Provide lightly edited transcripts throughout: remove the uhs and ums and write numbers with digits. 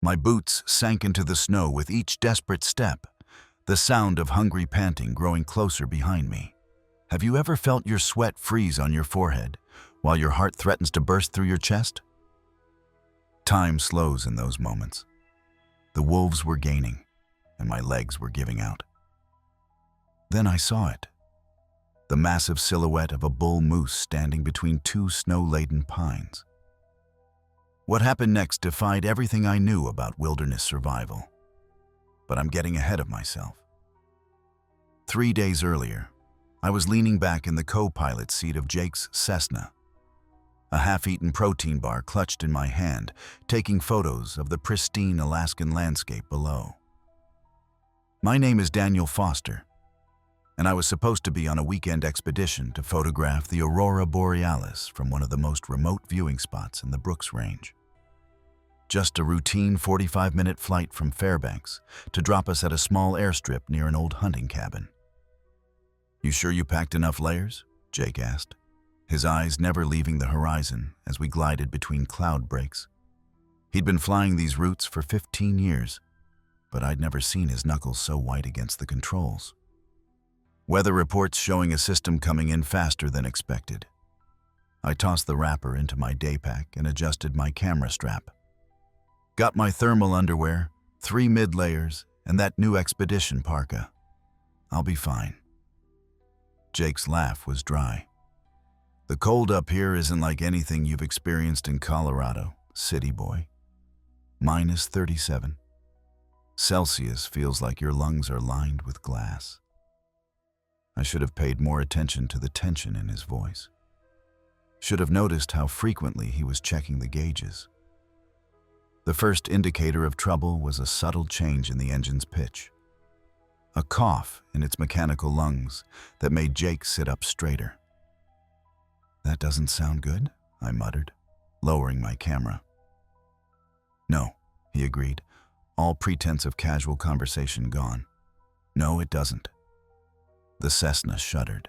My boots sank into the snow with each desperate step, the sound of hungry panting growing closer behind me. Have you ever felt your sweat freeze on your forehead while your heart threatens to burst through your chest? Time slows in those moments. The wolves were gaining, and my legs were giving out. Then I saw it. The massive silhouette of a bull moose standing between two snow-laden pines. What happened next defied everything I knew about wilderness survival. But I'm getting ahead of myself. 3 days earlier, I was leaning back in the co-pilot seat of Jake's Cessna, a half-eaten protein bar clutched in my hand, taking photos of the pristine Alaskan landscape below. My name is Daniel Foster, and I was supposed to be on a weekend expedition to photograph the aurora borealis from one of the most remote viewing spots in the Brooks Range. Just a routine 45-minute flight from Fairbanks to drop us at a small airstrip near an old hunting cabin. "You sure you packed enough layers?" Jake asked, his eyes never leaving the horizon as we glided between cloud breaks. He'd been flying these routes for 15 years, but I'd never seen his knuckles so white against the controls. Weather reports showing a system coming in faster than expected. I tossed the wrapper into my day pack and adjusted my camera strap. Got my thermal underwear, 3 mid-layers, and that new expedition parka. I'll be fine. Jake's laugh was dry. "The cold up here isn't like anything you've experienced in Colorado, city boy. -37. Celsius feels like your lungs are lined with glass." I should have paid more attention to the tension in his voice. Should have noticed how frequently he was checking the gauges. The first indicator of trouble was a subtle change in the engine's pitch. A cough in its mechanical lungs that made Jake sit up straighter. "That doesn't sound good," I muttered, lowering my camera. "No," he agreed, all pretense of casual conversation gone. "No, it doesn't." The Cessna shuddered.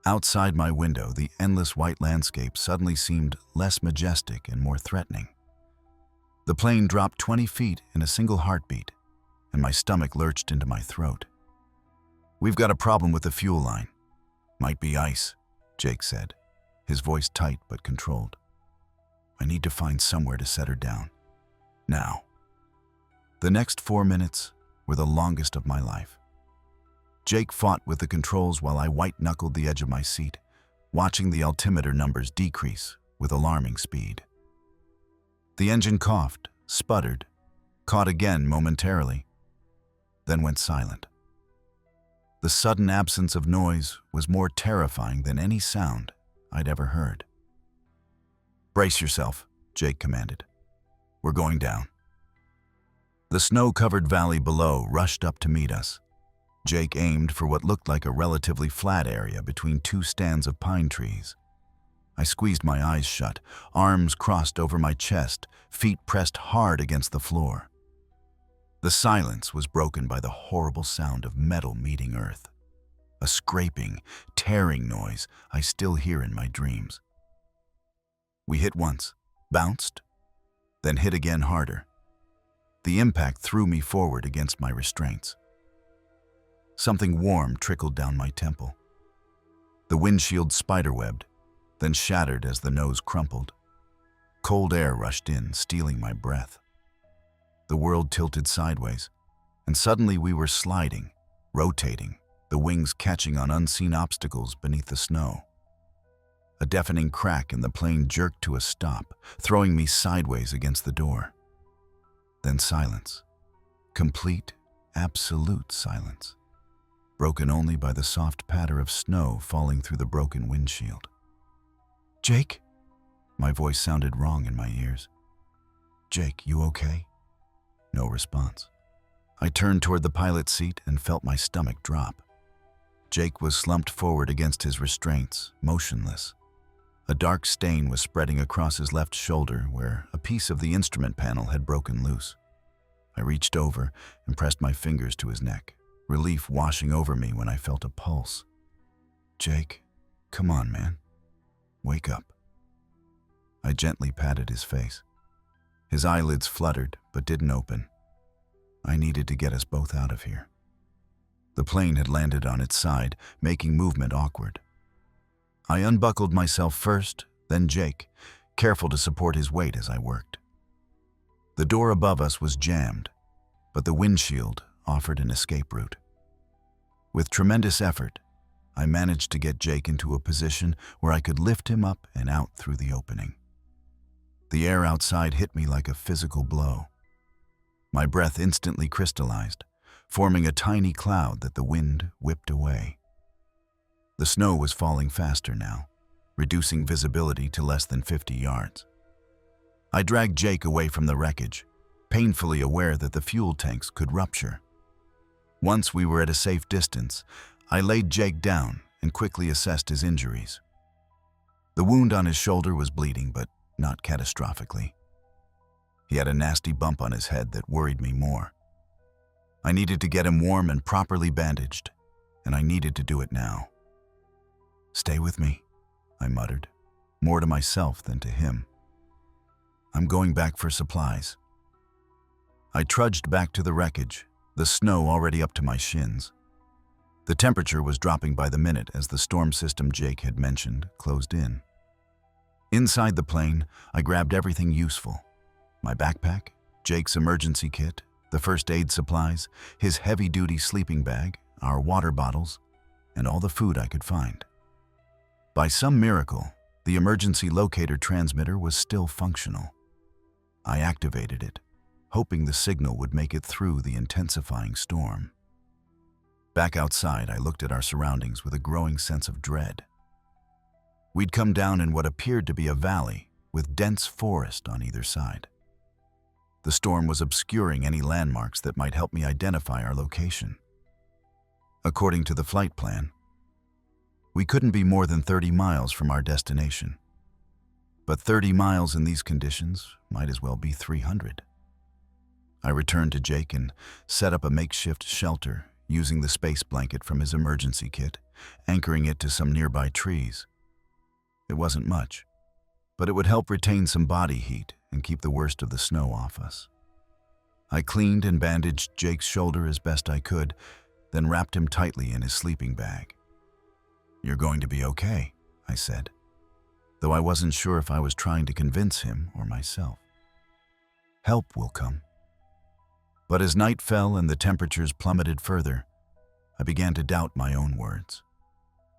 Outside my window, the endless white landscape suddenly seemed less majestic and more threatening. The plane dropped 20 feet in a single heartbeat, and my stomach lurched into my throat. "We've got a problem with the fuel line. Might be ice," Jake said, his voice tight but controlled. "I need to find somewhere to set her down. Now." The next 4 minutes were the longest of my life. Jake fought with the controls while I white-knuckled the edge of my seat, watching the altimeter numbers decrease with alarming speed. The engine coughed, sputtered, caught again momentarily, then went silent. The sudden absence of noise was more terrifying than any sound I'd ever heard. "Brace yourself," Jake commanded. "We're going down." The snow-covered valley below rushed up to meet us. Jake aimed for what looked like a relatively flat area between 2 stands of pine trees. I squeezed my eyes shut, arms crossed over my chest, feet pressed hard against the floor. The silence was broken by the horrible sound of metal meeting earth, a scraping, tearing noise I still hear in my dreams. We hit once, bounced, then hit again harder. The impact threw me forward against my restraints. Something warm trickled down my temple. The windshield spiderwebbed, then shattered as the nose crumpled. Cold air rushed in, stealing my breath. The world tilted sideways, and suddenly we were sliding, rotating, the wings catching on unseen obstacles beneath the snow. A deafening crack and the plane jerked to a stop, throwing me sideways against the door. Then silence. Complete, absolute silence, broken only by the soft patter of snow falling through the broken windshield. "Jake?" My voice sounded wrong in my ears. "Jake, you okay?" No response. I turned toward the pilot's seat and felt my stomach drop. Jake was slumped forward against his restraints, motionless. A dark stain was spreading across his left shoulder where a piece of the instrument panel had broken loose. I reached over and pressed my fingers to his neck, relief washing over me when I felt a pulse. "Jake, come on, man. Wake up." I gently patted his face. His eyelids fluttered but didn't open. I needed to get us both out of here. The plane had landed on its side, making movement awkward. I unbuckled myself first, then Jake, careful to support his weight as I worked. The door above us was jammed, but the windshield offered an escape route. With tremendous effort, I managed to get Jake into a position where I could lift him up and out through the opening. The air outside hit me like a physical blow. My breath instantly crystallized, forming a tiny cloud that the wind whipped away. The snow was falling faster now, reducing visibility to less than 50 yards. I dragged Jake away from the wreckage, painfully aware that the fuel tanks could rupture. Once we were at a safe distance, I laid Jake down and quickly assessed his injuries. The wound on his shoulder was bleeding, but not catastrophically. He had a nasty bump on his head that worried me more. I needed to get him warm and properly bandaged, and I needed to do it now. "Stay with me," I muttered, more to myself than to him. "I'm going back for supplies." I trudged back to the wreckage, the snow already up to my shins. The temperature was dropping by the minute as the storm system Jake had mentioned closed in. Inside the plane, I grabbed everything useful: my backpack, Jake's emergency kit, the first aid supplies, his heavy-duty sleeping bag, our water bottles, and all the food I could find. By some miracle, the emergency locator transmitter was still functional. I activated it, hoping the signal would make it through the intensifying storm. Back outside, I looked at our surroundings with a growing sense of dread. We'd come down in what appeared to be a valley with dense forest on either side. The storm was obscuring any landmarks that might help me identify our location. According to the flight plan, we couldn't be more than 30 miles from our destination. But 30 miles in these conditions might as well be 300. I returned to Jake and set up a makeshift shelter using the space blanket from his emergency kit, anchoring it to some nearby trees. It wasn't much, but it would help retain some body heat and keep the worst of the snow off us. I cleaned and bandaged Jake's shoulder as best I could, then wrapped him tightly in his sleeping bag. "You're going to be okay," I said, though I wasn't sure if I was trying to convince him or myself. "Help will come." But as night fell and the temperatures plummeted further, I began to doubt my own words.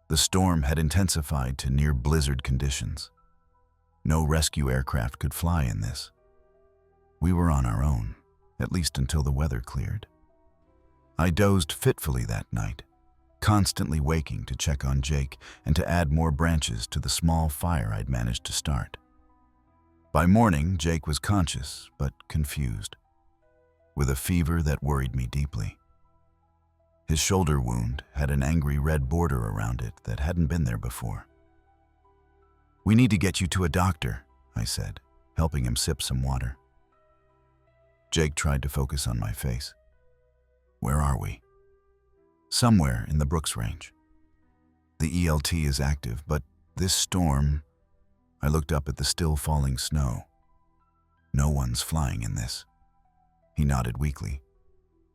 The storm had intensified to near blizzard conditions. No rescue aircraft could fly in this. We were on our own, at least until the weather cleared. I dozed fitfully that night, constantly waking to check on Jake and to add more branches to the small fire I'd managed to start. By morning, Jake was conscious but confused, with a fever that worried me deeply. His shoulder wound had an angry red border around it that hadn't been there before. "We need to get you to a doctor," I said, helping him sip some water. Jake tried to focus on my face. "Where are we?" "Somewhere in the Brooks Range. The ELT is active, but this storm..." I looked up at the still falling snow. "No one's flying in this." He nodded weakly.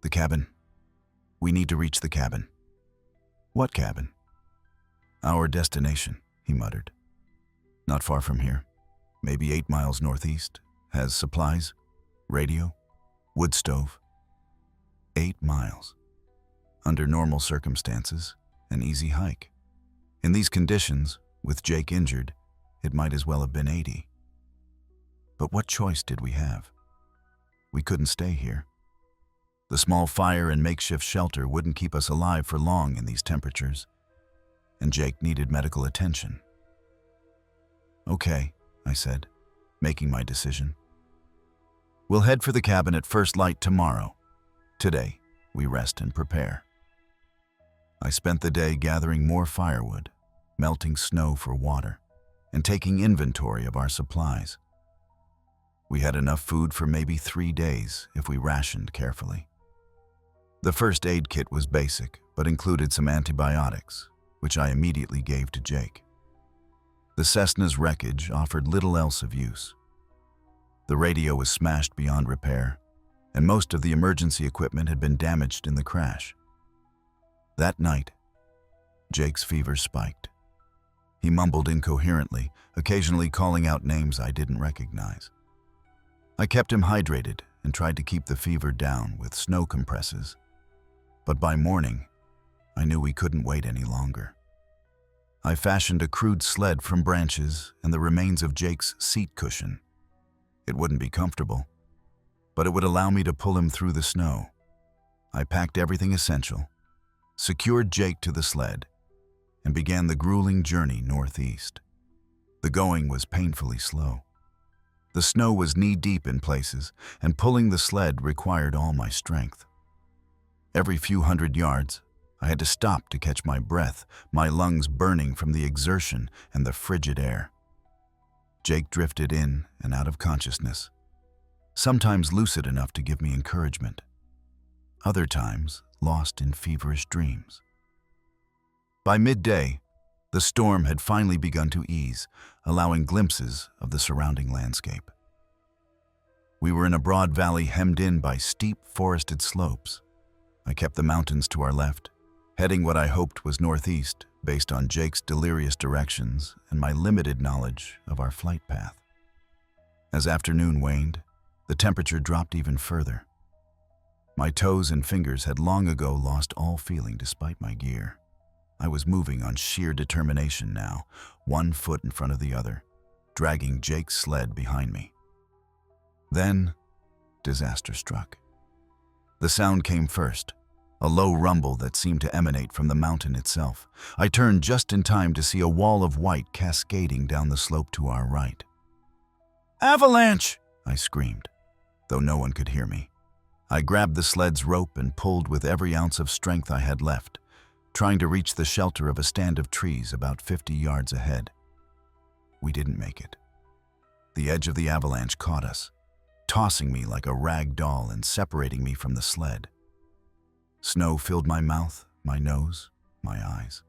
"The cabin. We need to reach the cabin." "What cabin?" "Our destination," he muttered. "Not far from here. Maybe 8 miles northeast. Has supplies, radio, wood stove." 8 miles. Under normal circumstances, an easy hike. In these conditions, with Jake injured, it might as well have been 80. But what choice did we have? We couldn't stay here. The small fire and makeshift shelter wouldn't keep us alive for long in these temperatures, and Jake needed medical attention. "Okay," I said, making my decision. "We'll head for the cabin at first light tomorrow. Today, we rest and prepare." I spent the day gathering more firewood, melting snow for water, and taking inventory of our supplies. We had enough food for maybe 3 days if we rationed carefully. The first aid kit was basic, but included some antibiotics, which I immediately gave to Jake. The Cessna's wreckage offered little else of use. The radio was smashed beyond repair, and most of the emergency equipment had been damaged in the crash. That night, Jake's fever spiked. He mumbled incoherently, occasionally calling out names I didn't recognize. I kept him hydrated and tried to keep the fever down with snow compresses. But by morning, I knew we couldn't wait any longer. I fashioned a crude sled from branches and the remains of Jake's seat cushion. It wouldn't be comfortable, but it would allow me to pull him through the snow. I packed everything essential, secured Jake to the sled, and began the grueling journey northeast. The going was painfully slow. The snow was knee-deep in places, and pulling the sled required all my strength. Every few hundred yards, I had to stop to catch my breath, my lungs burning from the exertion and the frigid air. Jake drifted in and out of consciousness, sometimes lucid enough to give me encouragement, other times lost in feverish dreams. By midday, the storm had finally begun to ease, allowing glimpses of the surrounding landscape. We were in a broad valley hemmed in by steep forested slopes. I kept the mountains to our left, heading what I hoped was northeast based on Jake's delirious directions and my limited knowledge of our flight path. As afternoon waned, the temperature dropped even further. My toes and fingers had long ago lost all feeling despite my gear. I was moving on sheer determination now, one foot in front of the other, dragging Jake's sled behind me. Then, disaster struck. The sound came first, a low rumble that seemed to emanate from the mountain itself. I turned just in time to see a wall of white cascading down the slope to our right. "Avalanche!" I screamed, though no one could hear me. I grabbed the sled's rope and pulled with every ounce of strength I had left, trying to reach the shelter of a stand of trees about 50 yards ahead. We didn't make it. The edge of the avalanche caught us, tossing me like a rag doll and separating me from the sled. Snow filled my mouth, my nose, my eyes.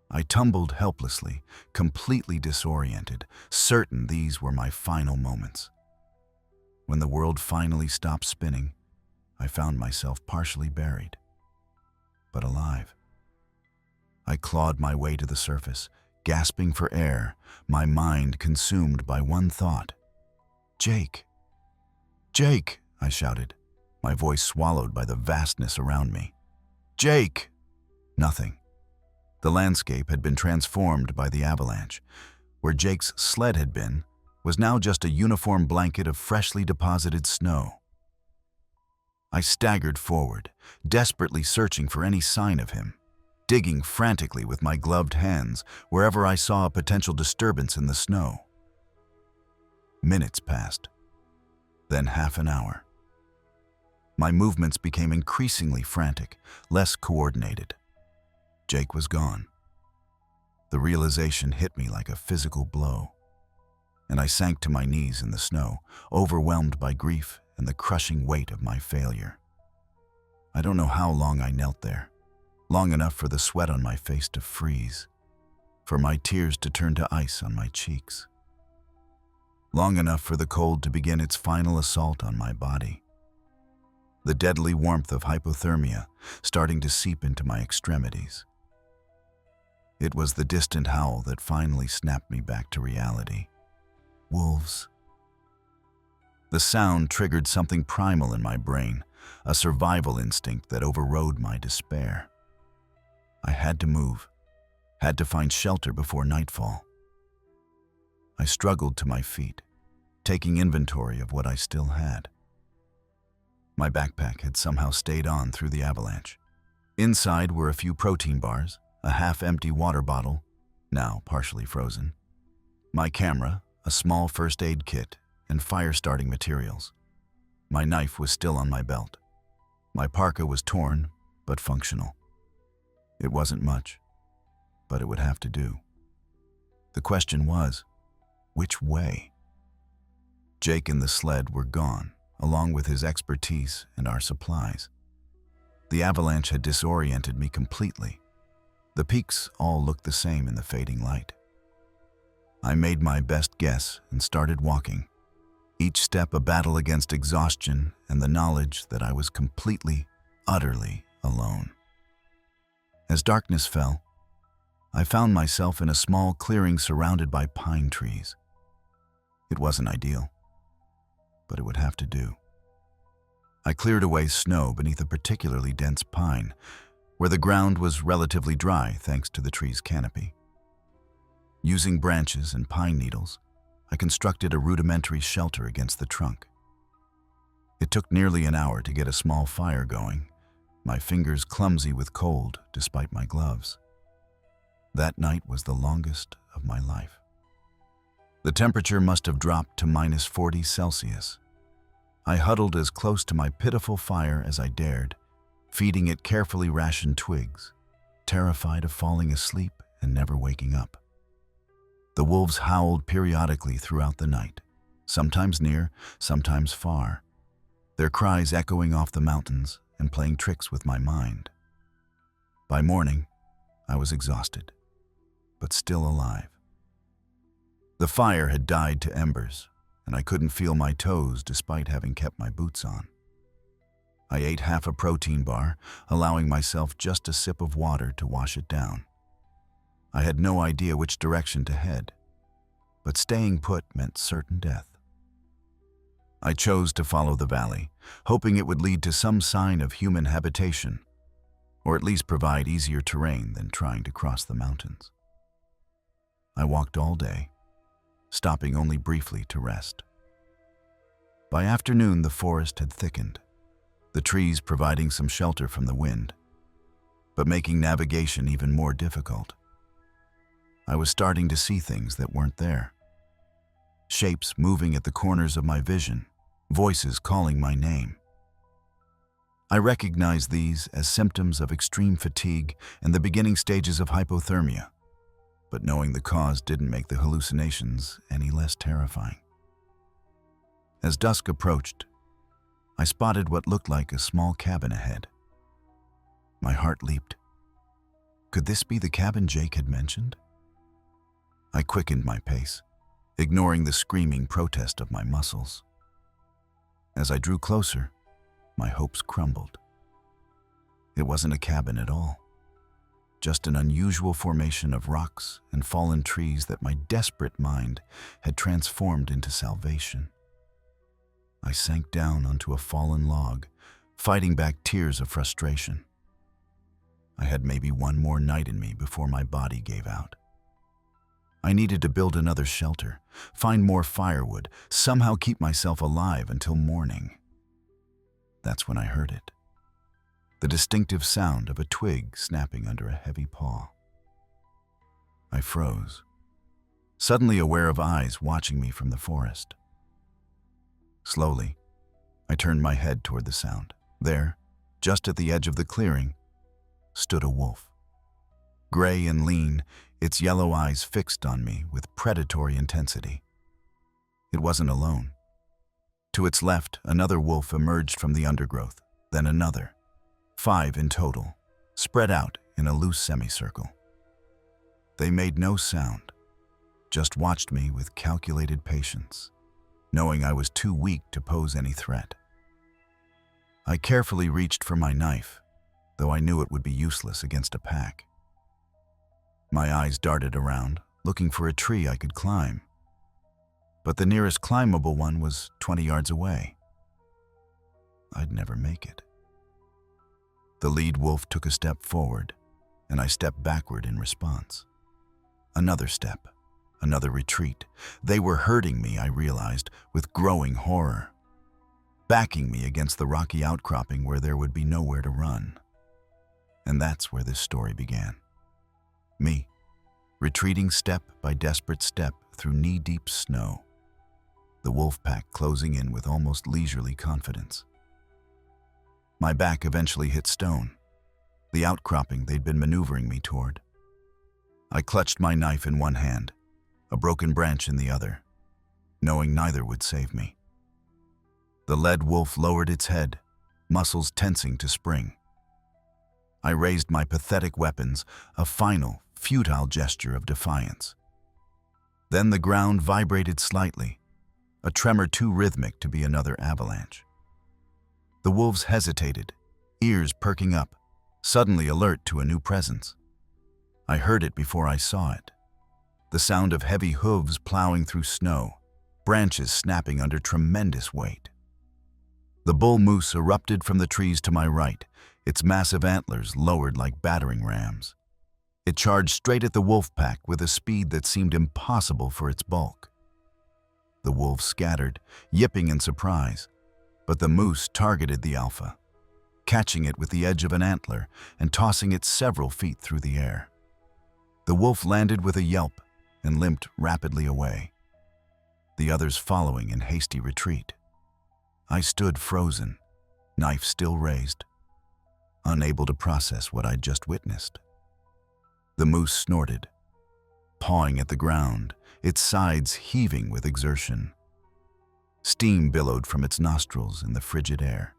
I tumbled helplessly, completely disoriented, certain these were my final moments. When the world finally stopped spinning, I found myself partially buried, but alive. I clawed my way to the surface, gasping for air, my mind consumed by one thought. "Jake! Jake!" I shouted, my voice swallowed by the vastness around me. "Jake!" Nothing. The landscape had been transformed by the avalanche. Where Jake's sled had been was now just a uniform blanket of freshly deposited snow. I staggered forward, desperately searching for any sign of him, digging frantically with my gloved hands wherever I saw a potential disturbance in the snow. Minutes passed, then half an hour. My movements became increasingly frantic, less coordinated. Jake was gone. The realization hit me like a physical blow, and I sank to my knees in the snow, overwhelmed by grief and the crushing weight of my failure. I don't know how long I knelt there, long enough for the sweat on my face to freeze, for my tears to turn to ice on my cheeks, long enough for the cold to begin its final assault on my body. The deadly warmth of hypothermia starting to seep into my extremities. It was the distant howl that finally snapped me back to reality. Wolves. The sound triggered something primal in my brain, a survival instinct that overrode my despair. I had to move, had to find shelter before nightfall. I struggled to my feet, taking inventory of what I still had. My backpack had somehow stayed on through the avalanche. Inside were a few protein bars, a half-empty water bottle, now partially frozen, my camera, a small first aid kit, and fire-starting materials. My knife was still on my belt. My parka was torn, but functional. It wasn't much, but it would have to do. The question was, which way? Jake and the sled were gone, along with his expertise and our supplies. The avalanche had disoriented me completely. The peaks all looked the same in the fading light. I made my best guess and started walking, each step a battle against exhaustion and the knowledge that I was completely, utterly alone. As darkness fell, I found myself in a small clearing surrounded by pine trees. It wasn't ideal, but it would have to do. I cleared away snow beneath a particularly dense pine, where the ground was relatively dry thanks to the tree's canopy. Using branches and pine needles, I constructed a rudimentary shelter against the trunk. It took nearly an hour to get a small fire going, my fingers clumsy with cold despite my gloves. That night was the longest of my life. The temperature must have dropped to -40 Celsius. I huddled as close to my pitiful fire as I dared, feeding it carefully rationed twigs, terrified of falling asleep and never waking up. The wolves howled periodically throughout the night, sometimes near, sometimes far, their cries echoing off the mountains and playing tricks with my mind. By morning, I was exhausted, but still alive. The fire had died to embers, and I couldn't feel my toes despite having kept my boots on. I ate half a protein bar, allowing myself just a sip of water to wash it down. I had no idea which direction to head, but staying put meant certain death. I chose to follow the valley, hoping it would lead to some sign of human habitation, or at least provide easier terrain than trying to cross the mountains. I walked all day, stopping only briefly to rest. By afternoon, the forest had thickened, the trees providing some shelter from the wind, but making navigation even more difficult. I was starting to see things that weren't there. Shapes moving at the corners of my vision, voices calling my name. I recognized these as symptoms of extreme fatigue and the beginning stages of hypothermia, but knowing the cause didn't make the hallucinations any less terrifying. As dusk approached, I spotted what looked like a small cabin ahead. My heart leaped. Could this be the cabin Jake had mentioned? I quickened my pace, ignoring the screaming protest of my muscles. As I drew closer, my hopes crumbled. It wasn't a cabin at all, just an unusual formation of rocks and fallen trees that my desperate mind had transformed into salvation. I sank down onto a fallen log, fighting back tears of frustration. I had maybe one more night in me before my body gave out. I needed to build another shelter, find more firewood, somehow keep myself alive until morning. That's when I heard it. The distinctive sound of a twig snapping under a heavy paw. I froze, suddenly aware of eyes watching me from the forest. Slowly, I turned my head toward the sound. There, just at the edge of the clearing, stood a wolf. Gray and lean, its yellow eyes fixed on me with predatory intensity. It wasn't alone. To its left, another wolf emerged from the undergrowth, then another. 5 in total, spread out in a loose semicircle. They made no sound, just watched me with calculated patience, knowing I was too weak to pose any threat. I carefully reached for my knife, though I knew it would be useless against a pack. My eyes darted around, looking for a tree I could climb. But the nearest climbable one was 20 yards away. I'd never make it. The lead wolf took a step forward, and I stepped backward in response. Another step, another retreat. They were hurting me, I realized, with growing horror, backing me against the rocky outcropping where there would be nowhere to run. And that's where this story began. Me, retreating step by desperate step through knee-deep snow, the wolf pack closing in with almost leisurely confidence. My back eventually hit stone, the outcropping they'd been maneuvering me toward. I clutched my knife in one hand, a broken branch in the other, knowing neither would save me. The lead wolf lowered its head, muscles tensing to spring. I raised my pathetic weapons, a final, futile gesture of defiance. Then the ground vibrated slightly. a tremor too rhythmic to be another avalanche. The wolves hesitated, ears perking up, suddenly alert to a new presence. I heard it before I saw it. The sound of heavy hooves plowing through snow, branches snapping under tremendous weight. The bull moose erupted from the trees to my right, its massive antlers lowered like battering rams. It charged straight at the wolf pack with a speed that seemed impossible for its bulk. The wolves scattered, yipping in surprise, but the moose targeted the alpha, catching it with the edge of an antler and tossing it several feet through the air. The wolf landed with a yelp and limped rapidly away, the others following in hasty retreat. I stood frozen, knife still raised, unable to process what I'd just witnessed. The moose snorted, pawing at the ground, its sides heaving with exertion. Steam billowed from its nostrils in the frigid air.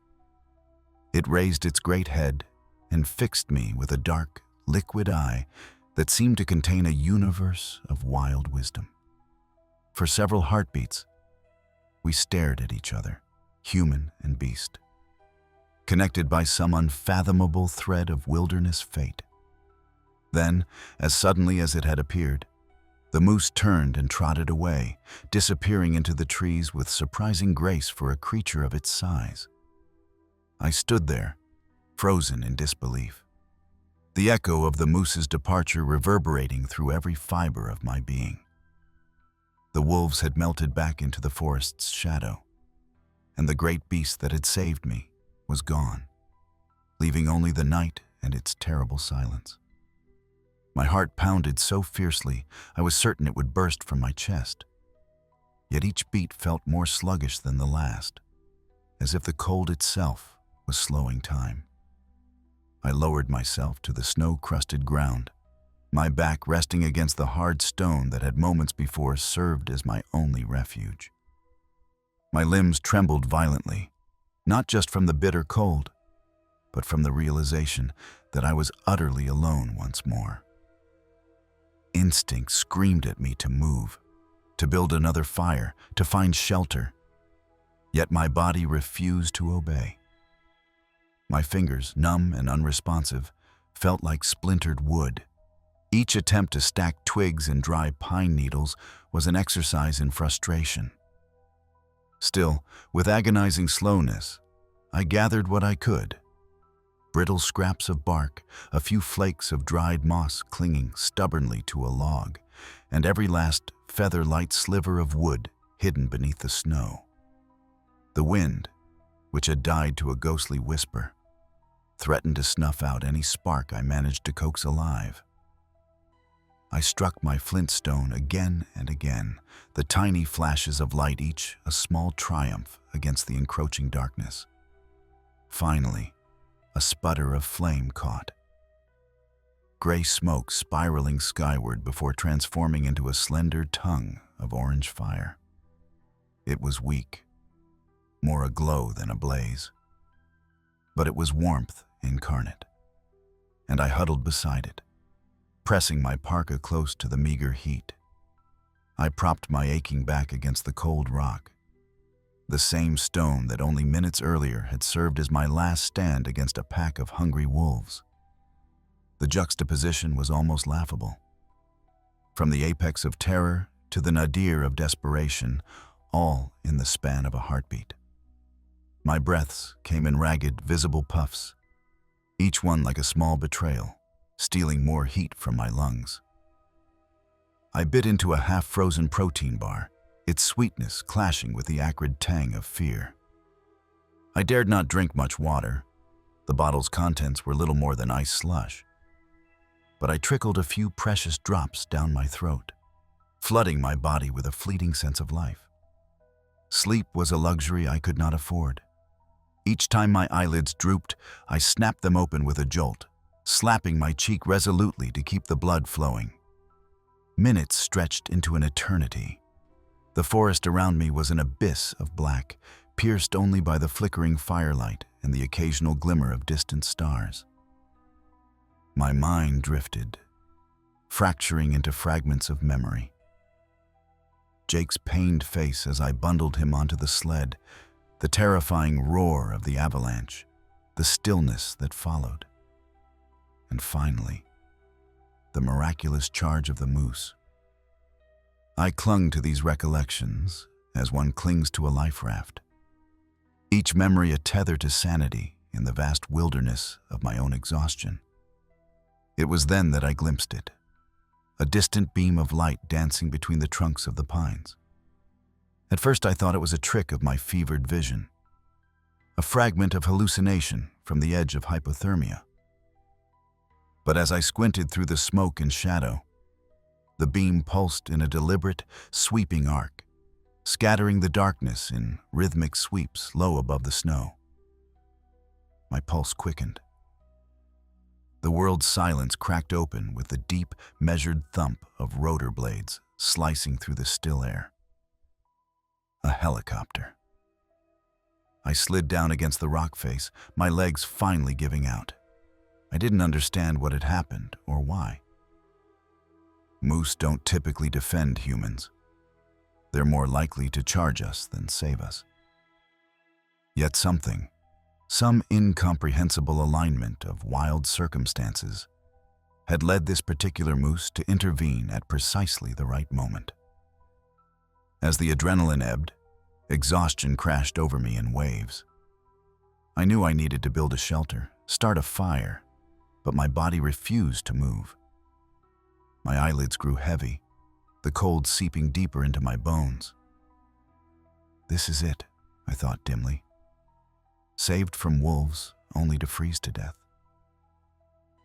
It raised its great head and fixed me with a dark, liquid eye that seemed to contain a universe of wild wisdom. For several heartbeats, we stared at each other, human and beast, connected by some unfathomable thread of wilderness fate. Then, as suddenly as it had appeared, the moose turned and trotted away, disappearing into the trees with surprising grace for a creature of its size. I stood there, frozen in disbelief, the echo of the moose's departure reverberating through every fiber of my being. The wolves had melted back into the forest's shadow, and the great beast that had saved me was gone, leaving only the night and its terrible silence. My heart pounded so fiercely I was certain it would burst from my chest. Yet each beat felt more sluggish than the last, as if the cold itself was slowing time. I lowered myself to the snow-crusted ground, my back resting against the hard stone that had moments before served as my only refuge. My limbs trembled violently, not just from the bitter cold, but from the realization that I was utterly alone once more. Instinct screamed at me to move, to build another fire, to find shelter. Yet my body refused to obey. My fingers, numb and unresponsive, felt like splintered wood. Each attempt to stack twigs and dry pine needles was an exercise in frustration. Still, with agonizing slowness, I gathered what I could. Brittle scraps of bark, a few flakes of dried moss clinging stubbornly to a log, and every last feather-light sliver of wood hidden beneath the snow. The wind, which had died to a ghostly whisper, threatened to snuff out any spark I managed to coax alive. I struck my flint stone again and again, the tiny flashes of light each a small triumph against the encroaching darkness. Finally, a sputter of flame caught. Gray smoke spiraling skyward before transforming into a slender tongue of orange fire. It was weak, more aglow than ablaze. But it was warmth incarnate, and I huddled beside it, pressing my parka close to the meager heat. I propped my aching back against the cold rock, the same stone that only minutes earlier had served as my last stand against a pack of hungry wolves. The juxtaposition was almost laughable. From the apex of terror to the nadir of desperation, all in the span of a heartbeat. My breaths came in ragged, visible puffs, each one like a small betrayal, stealing more heat from my lungs. I bit into a half-frozen protein bar, its sweetness clashing with the acrid tang of fear. I dared not drink much water. The bottle's contents were little more than ice slush. But I trickled a few precious drops down my throat, flooding my body with a fleeting sense of life. Sleep was a luxury I could not afford. Each time my eyelids drooped, I snapped them open with a jolt, slapping my cheek resolutely to keep the blood flowing. Minutes stretched into an eternity. The forest around me was an abyss of black, pierced only by the flickering firelight and the occasional glimmer of distant stars. My mind drifted, fracturing into fragments of memory. Jake's pained face as I bundled him onto the sled, the terrifying roar of the avalanche, the stillness that followed. And finally, the miraculous charge of the moose. I clung to these recollections as one clings to a life raft, each memory a tether to sanity in the vast wilderness of my own exhaustion. It was then that I glimpsed it, a distant beam of light dancing between the trunks of the pines. At first I thought it was a trick of my fevered vision, a fragment of hallucination from the edge of hypothermia. But as I squinted through the smoke and shadow, the beam pulsed in a deliberate, sweeping arc, scattering the darkness in rhythmic sweeps low above the snow. My pulse quickened. The world's silence cracked open with the deep, measured thump of rotor blades slicing through the still air. A helicopter. I slid down against the rock face, my legs finally giving out. I didn't understand what had happened or why. Moose don't typically defend humans. They're more likely to charge us than save us. Yet some incomprehensible alignment of wild circumstances, had led this particular moose to intervene at precisely the right moment. As the adrenaline ebbed, exhaustion crashed over me in waves. I knew I needed to build a shelter, start a fire, but my body refused to move. My eyelids grew heavy, the cold seeping deeper into my bones. This is it, I thought dimly. Saved from wolves, only to freeze to death.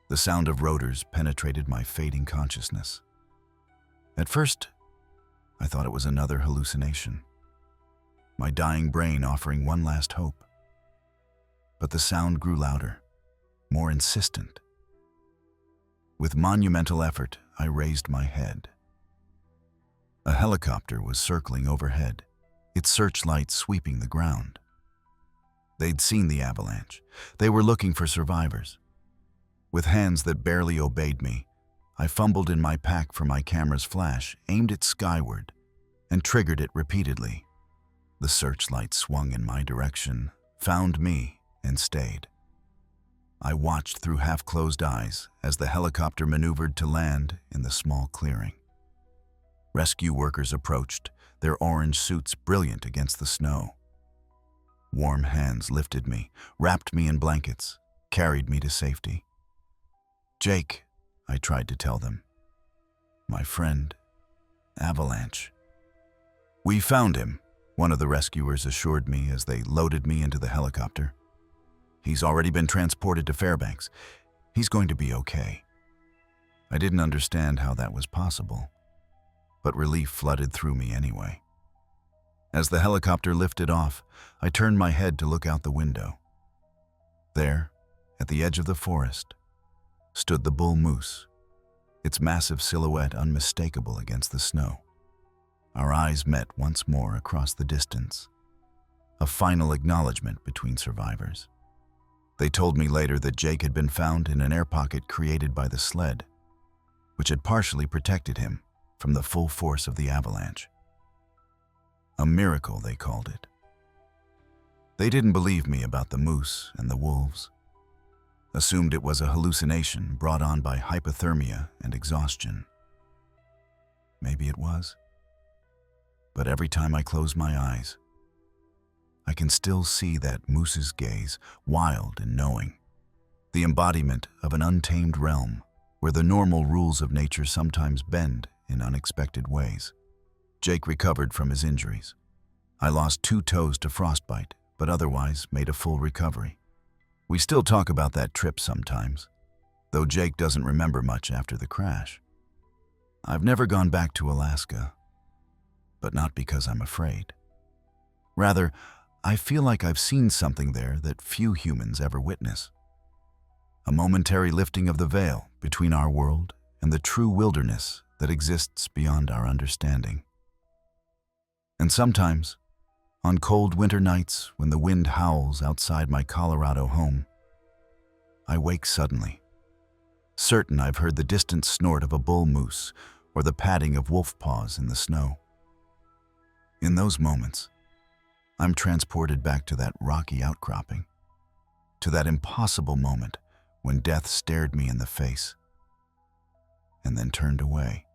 The sound of rotors penetrated my fading consciousness. At first, I thought it was another hallucination, my dying brain offering one last hope. But the sound grew louder, more insistent. With monumental effort, I raised my head. A helicopter was circling overhead, its searchlight sweeping the ground. They'd seen the avalanche. They were looking for survivors. With hands that barely obeyed me, I fumbled in my pack for my camera's flash, aimed it skyward, and triggered it repeatedly. The searchlight swung in my direction, found me, and stayed. I watched through half-closed eyes as the helicopter maneuvered to land in the small clearing. Rescue workers approached, their orange suits brilliant against the snow. Warm hands lifted me, wrapped me in blankets, carried me to safety. Jake, I tried to tell them. My friend, Avalanche. We found him, one of the rescuers assured me as they loaded me into the helicopter. He's already been transported to Fairbanks. He's going to be okay. I didn't understand how that was possible, but relief flooded through me anyway. As the helicopter lifted off, I turned my head to look out the window. There, at the edge of the forest, stood the bull moose, its massive silhouette unmistakable against the snow. Our eyes met once more across the distance, a final acknowledgement between survivors. They told me later that Jake had been found in an air pocket created by the sled, which had partially protected him from the full force of the avalanche. A miracle, they called it. They didn't believe me about the moose and the wolves, assumed it was a hallucination brought on by hypothermia and exhaustion. Maybe it was. But every time I close my eyes, I can still see that moose's gaze, wild and knowing, the embodiment of an untamed realm where the normal rules of nature sometimes bend in unexpected ways. Jake recovered from his injuries. I lost 2 toes to frostbite, but otherwise made a full recovery. We still talk about that trip sometimes, though Jake doesn't remember much after the crash. I've never gone back to Alaska, but not because I'm afraid. Rather, I feel like I've seen something there that few humans ever witness. A momentary lifting of the veil between our world and the true wilderness that exists beyond our understanding. And sometimes, on cold winter nights when the wind howls outside my Colorado home, I wake suddenly, certain I've heard the distant snort of a bull moose or the padding of wolf paws in the snow. In those moments, I'm transported back to that rocky outcropping, to that impossible moment when death stared me in the face and then turned away.